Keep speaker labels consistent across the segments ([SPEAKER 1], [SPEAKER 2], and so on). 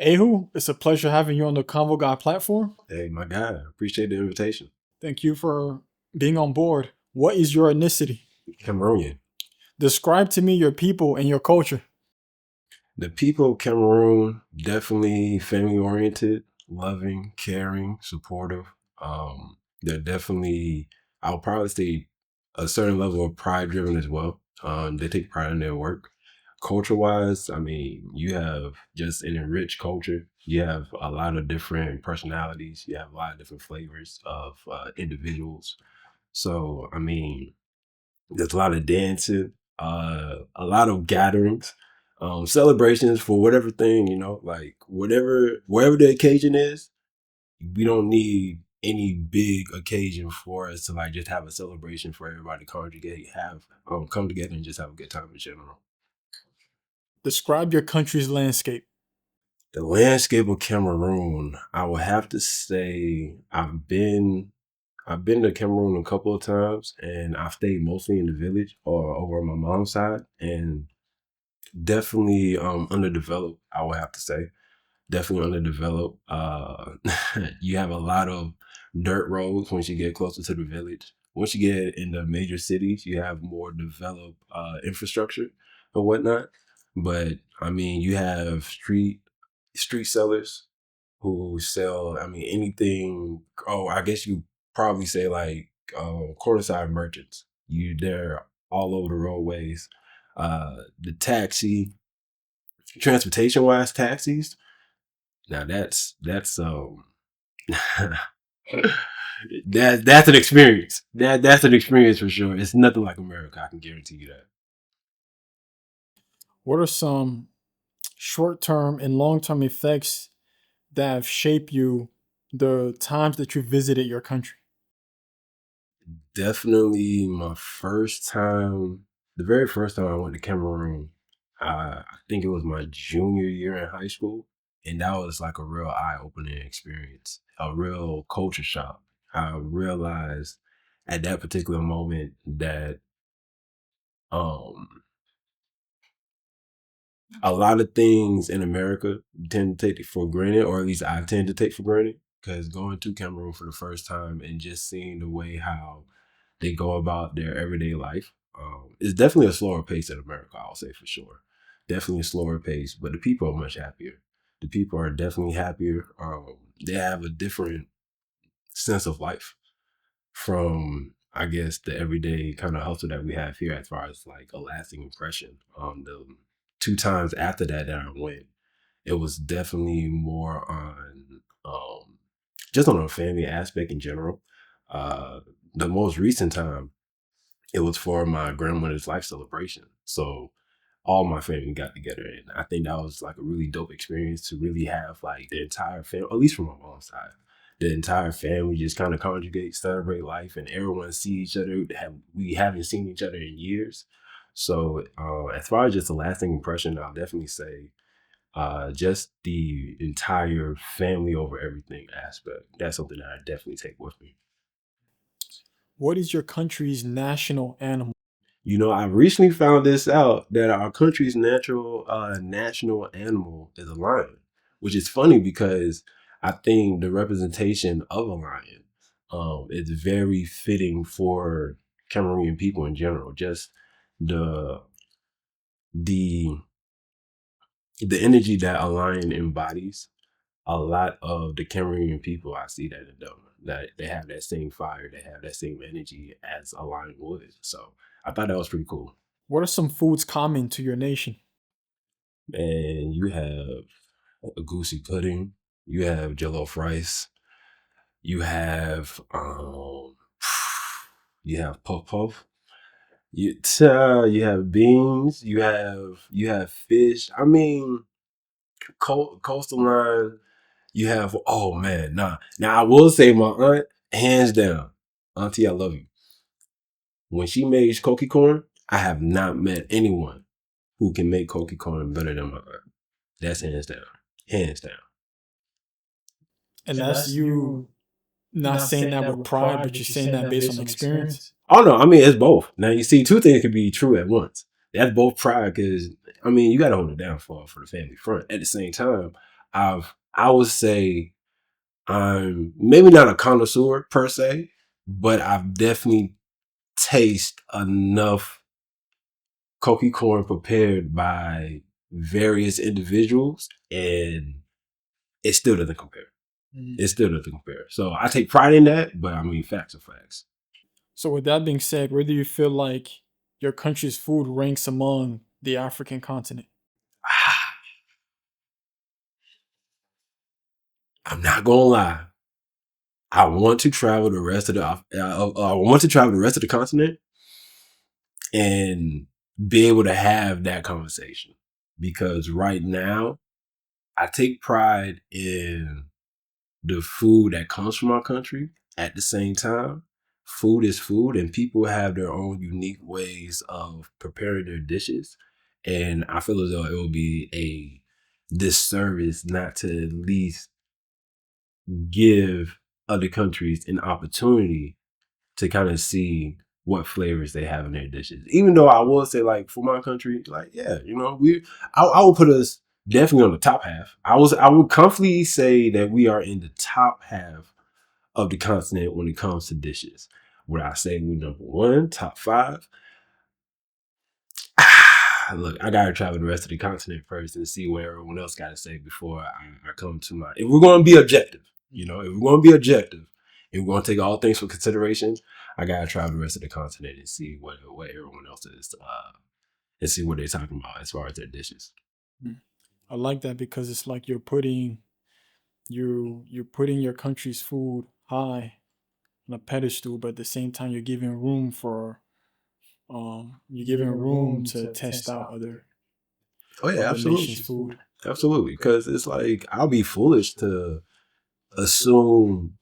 [SPEAKER 1] Ahu, it's a pleasure having you on the Convo Guy platform.
[SPEAKER 2] Hey, my guy, appreciate the invitation.
[SPEAKER 1] Thank you for being on board. What is your ethnicity?
[SPEAKER 2] Cameroonian.
[SPEAKER 1] Describe to me your people and your culture.
[SPEAKER 2] The people of Cameroon definitely family oriented, loving, caring, supportive. They're definitely, I'll probably say, a certain level of pride driven as well. They take pride in their work. Culture wise, I mean, you have just an enriched culture. You have a lot of different personalities. You have a lot of different flavors of individuals. So, I mean, there's a lot of dancing, a lot of gatherings, celebrations for whatever thing, like wherever the occasion is. We don't need any big occasion for us to like just have a celebration for everybody to congregate, have come together and just have a good time in general.
[SPEAKER 1] Describe your country's landscape.
[SPEAKER 2] The landscape of Cameroon, I would have to say I've been to Cameroon a couple of times, and I've stayed mostly in the village or over on my mom's side, and definitely underdeveloped. I would have to say definitely underdeveloped. You have a lot of dirt roads once you get closer to the village. Once you get in the major cities, you have more developed infrastructure and whatnot. But I mean, you have street sellers who sell, I mean, anything. Oh, I guess you probably say like corner side merchants. They're all over the roadways. The transportation wise, taxis. Now that's an experience. That's an experience for sure. It's nothing like America. I can guarantee you that.
[SPEAKER 1] What are some short term and long term effects that have shaped you the times that you visited your country?
[SPEAKER 2] Definitely my first time, the very first time I went to Cameroon, I think it was my junior year in high school. And that was like a real eye opening experience, a real culture shock. I realized at that particular moment that um, a lot of things in America you tend to take for granted, or at least I tend to take for granted. Because going to Cameroon for the first time and just seeing the way how they go about their everyday life. It's definitely a slower pace in America, I'll say for sure. Definitely a slower pace, but the people are much happier. The people are definitely happier. They have a different sense of life from, I guess, the everyday kind of hustle that we have here as far as like a lasting impression. The two times after that I went, it was definitely more on just on a family aspect in general. Uh, the most recent time it was for my grandmother's life celebration. So all my family got together, and I think that was like a really dope experience to really have like the entire family, at least from my mom's side, the entire family just kind of congregate, celebrate life, and everyone see each other. We haven't seen each other in years. So as far as just a lasting impression, I'll definitely say just the entire family over everything aspect. That's something that I definitely take with me.
[SPEAKER 1] What is your country's national animal?
[SPEAKER 2] I recently found this out that our country's natural national animal is a lion, which is funny because I think the representation of a lion is very fitting for Cameroonian people in general. Just the the the energy that a lion embodies. A lot of the Cameroonian people, I see that in them, that they have that same fire, they have that same energy as a lion would. So I thought that was pretty cool.
[SPEAKER 1] What are some foods common to your nation?
[SPEAKER 2] And you have a goosey pudding, you have jollof rice, you have you have puff puff, you have beans, you have fish. I mean, coastal line. You have, oh man, nah. Now I will say my aunt, hands down, Auntie, I love you. When she made cokie corn, I have not met anyone who can make cokie corn better than my aunt. That's hands down, hands down.
[SPEAKER 1] And that's you not saying that with pride, but you're saying that based on experience.
[SPEAKER 2] Oh no, I mean it's both. Now you see, two things can be true at once. That's both pride because I mean you got to hold it down for the family front. At the same time, I would say I'm maybe not a connoisseur per se, but I've definitely tasted enough coqui corn prepared by various individuals, and it still doesn't compare. It still doesn't compare. So I take pride in that, but I mean, facts are facts.
[SPEAKER 1] So with that being said, where do you feel like your country's food ranks among the African continent?
[SPEAKER 2] I'm not gonna lie. I want to travel the rest of the. I want to travel the rest of the continent and be able to have that conversation, because right now I take pride in the food that comes from our country. At the same time, food is food, and people have their own unique ways of preparing their dishes. And I feel as though it would be a disservice not to at least give other countries an opportunity to kind of see what flavors they have in their dishes. Even though I will say, like, for my country, like, yeah, you know, I would put us definitely on the top half. I would comfortably say that we are in the top half of the continent when it comes to dishes. Would I say we're number one, top five? Look, I gotta travel the rest of the continent first and see what everyone else got to say before I come to my. If we're going to be objective, you know, if we're going to be objective, and we're going to take all things for consideration, I gotta travel the rest of the continent and see what everyone else is, and see what they're talking about as far as their dishes.
[SPEAKER 1] I like that because it's like you're putting your country's food high on a pedestal, but at the same time you're giving room to test out
[SPEAKER 2] Oh yeah,
[SPEAKER 1] other nations'
[SPEAKER 2] absolutely,
[SPEAKER 1] food.
[SPEAKER 2] absolutely. Because it's like I'll be foolish to assume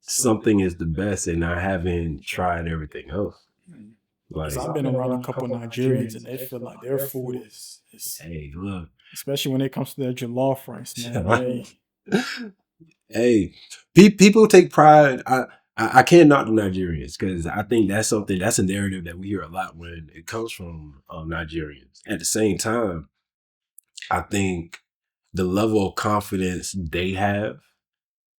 [SPEAKER 2] something is the best and I haven't tried everything else. Like,
[SPEAKER 1] Because I've been around a couple Nigerians and they feel like their food is
[SPEAKER 2] hey, look,
[SPEAKER 1] especially when it comes to their jollof rice, man.
[SPEAKER 2] hey, people take pride. I can't knock the Nigerians because I think that's a narrative that we hear a lot when it comes from Nigerians. At the same time, I think the level of confidence they have,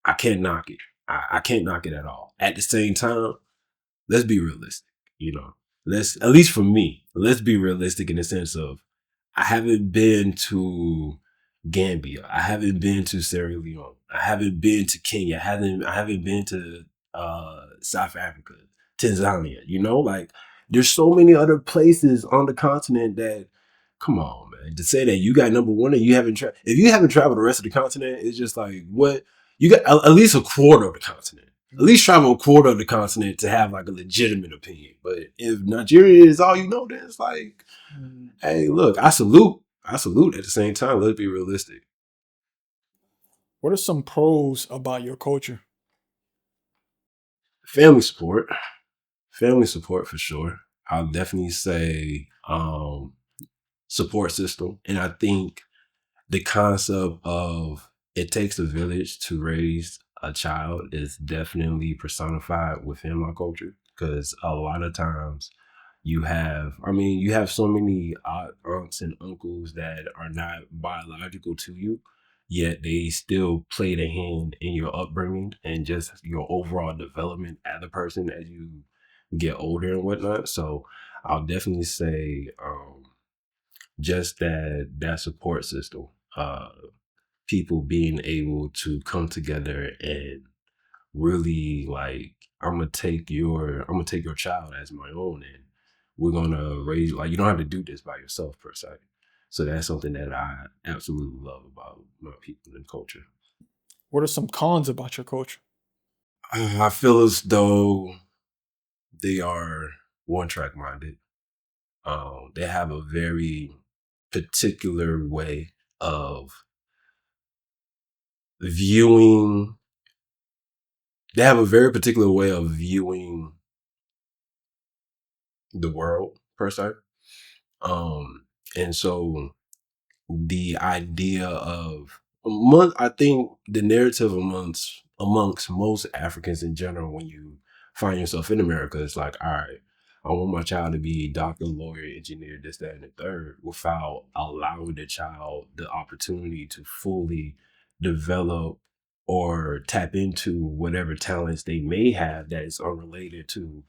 [SPEAKER 2] I can't knock it. I can't knock it at all. At the same time, let's be realistic. You know, let's, at least for me, let's be realistic in the sense of I haven't been to Gambia. I haven't been to Sierra Leone. I haven't been to Kenya. I haven't been to South Africa, Tanzania. You know, like there's so many other places on the continent that, come on, man, to say that you got number one and you haven't if you haven't traveled the rest of the continent, it's just like, what, you got at least a quarter of the continent. At least travel a quarter of the continent to have like a legitimate opinion. But if Nigeria is all you know, then it's like, hey, look, I salute. I salute at the same time. Let's be realistic.
[SPEAKER 1] What are some pros about your culture?
[SPEAKER 2] Family support. Family support for sure. I'll definitely say support system. And I think the concept of it takes a village to raise a child is definitely personified within my culture. Because a lot of times you have so many aunts and uncles that are not biological to you, yet they still played a hand in your upbringing and just your overall development as a person as you get older and whatnot. So I'll definitely say just that support system, people being able to come together and really, like, I'm gonna take your child as my own, and we're gonna raise, like, you don't have to do this by yourself per se. So that's something that I absolutely love about my people and culture.
[SPEAKER 1] What are some cons about your culture?
[SPEAKER 2] I feel as though they are one track minded. They have a very particular way of viewing. They have a very particular way of viewing the world per se. And so the idea of I think the narrative amongst most Africans in general, when you find yourself in America, is like, all right, I want my child to be a doctor, lawyer, engineer, this, that, and the third, without allowing the child the opportunity to fully develop or tap into whatever talents they may have that is unrelated to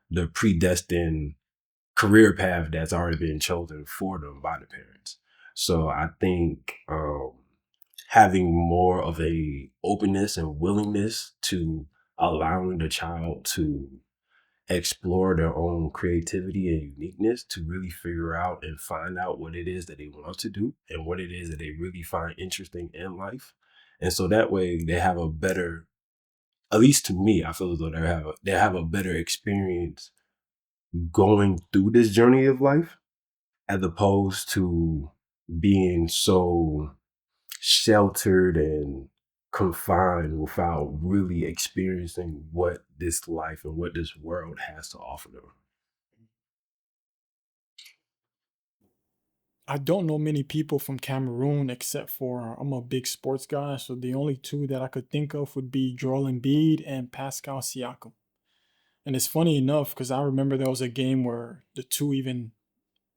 [SPEAKER 2] the predestined career path that's already been chosen for them by the parents. So I think having more of a openness and willingness to allowing the child to explore their own creativity and uniqueness to really figure out and find out what it is that they want to do and what it is that they really find interesting in life. And so that way they have a better, at least to me, I feel as though they have a better experience going through this journey of life as opposed to being so sheltered and confined without really experiencing what this life and what this world has to offer them.
[SPEAKER 1] I don't know many people from Cameroon except for I'm a big sports guy, so the only two that I could think of would be Joel Embiid and Pascal Siakam. And it's funny enough because I remember there was a game where the two even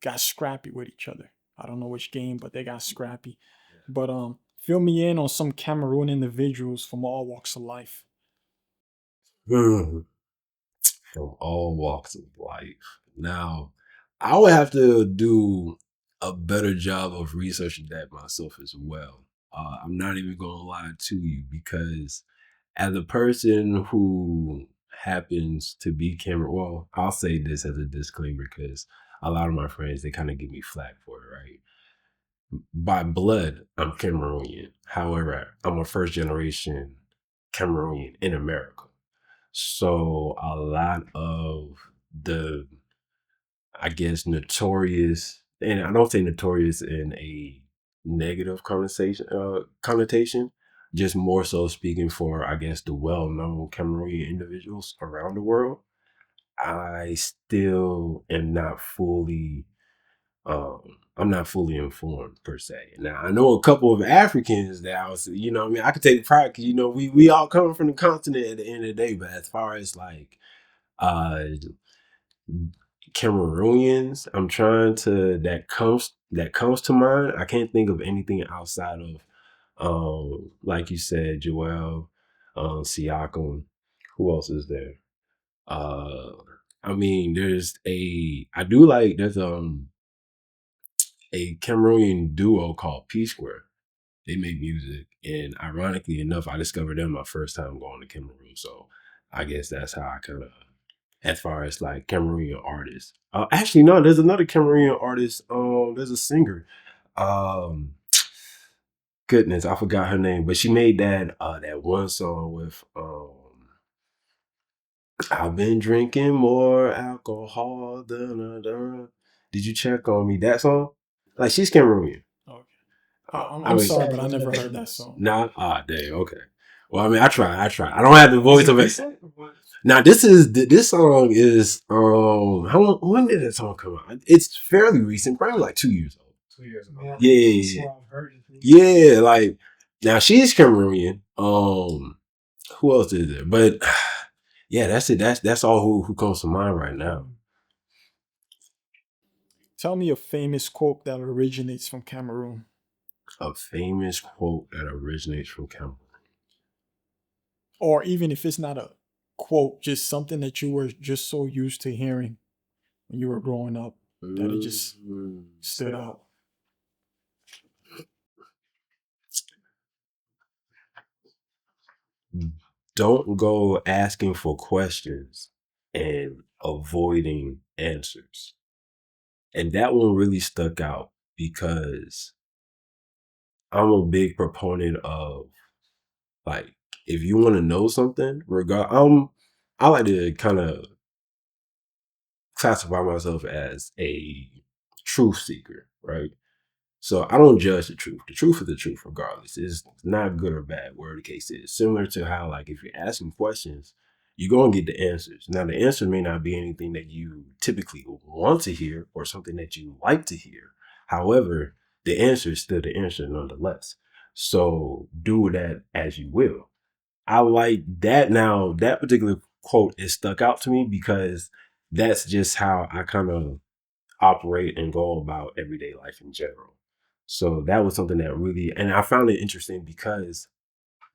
[SPEAKER 1] got scrappy with each other. I don't know which game, but they got scrappy. But fill me in on some Cameroon individuals from all walks of life.
[SPEAKER 2] From all walks of life. Now, I would have to do a better job of researching that myself as well. I'm not even going to lie to you because as a person who happens to be Cameroon, well, I'll say this as a disclaimer because a lot of my friends, they kind of give me flack for it, right? By blood, I'm Cameroonian. However, I'm a first generation Cameroonian in America. So a lot of the, I guess, notorious, and I don't say notorious in a negative connotation, just more so speaking for, I guess, the well-known Cameroonian individuals around the world. I still am not fully um, I'm not fully informed per se. Now I know a couple of Africans that I was, what I mean, I could take pride because we all come from the continent at the end of the day. But as far as like uh Cameroonians, I'm trying to that comes to mind. I can't think of anything outside of like you said, Joel, Siakam. Who else is there? Uh I mean, there's a Cameroonian duo called P Square. They make music, and ironically enough, I discovered them my first time going to Cameroon. So I guess that's how I kind of, as far as like Cameroonian artists. Actually, no, there's another Cameroonian artist. There's a singer. Um, Goodness, I forgot her name, but she made that one song with I've been drinking more alcohol. Did you check on me? That song? Like she's Cameroonian.
[SPEAKER 1] Okay.
[SPEAKER 2] I
[SPEAKER 1] I'm
[SPEAKER 2] mean,
[SPEAKER 1] sorry, but I never heard that song.
[SPEAKER 2] nah, dang, okay. Well, I mean, I try. I don't have the voice of it. Now, this song is how long? When did that song come out? It's fairly recent, probably like 2 years old. 2 years ago. Yeah, yeah. Like now, she's Cameroonian. Who else is there? But yeah, that's it. That's all who comes to mind right now.
[SPEAKER 1] Tell me a famous quote that originates from Cameroon.
[SPEAKER 2] A famous quote that originates from Cameroon.
[SPEAKER 1] Or even if it's not a quote, just something that you were just so used to hearing when you were growing up that it just stood out.
[SPEAKER 2] Don't go asking for questions and avoiding answers. And that one really stuck out because I'm a big proponent of like if you want to know something, I like to kind of classify myself as a truth seeker, right? So I don't judge the truth. The truth is the truth, regardless. It's not good or bad, whatever the case is. Similar to how, like, if you're asking questions, you're going to get the answers. Now, the answer may not be anything that you typically want to hear or something that you like to hear. However, the answer is still the answer nonetheless. So do that as you will. I like that. Now, that particular quote is stuck out to me because that's just how I kind of operate and go about everyday life in general. So that was something that really, and I found it interesting because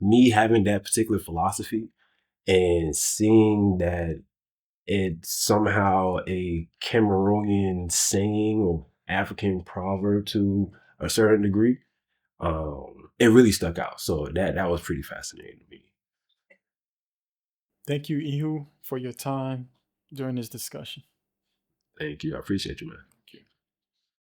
[SPEAKER 2] me having that particular philosophy and seeing that it's somehow a Cameroonian saying or African proverb to a certain degree, it really stuck out. So that was pretty fascinating to me.
[SPEAKER 1] Thank you, Ihu, for your time during this discussion.
[SPEAKER 2] Thank you. I appreciate you, man.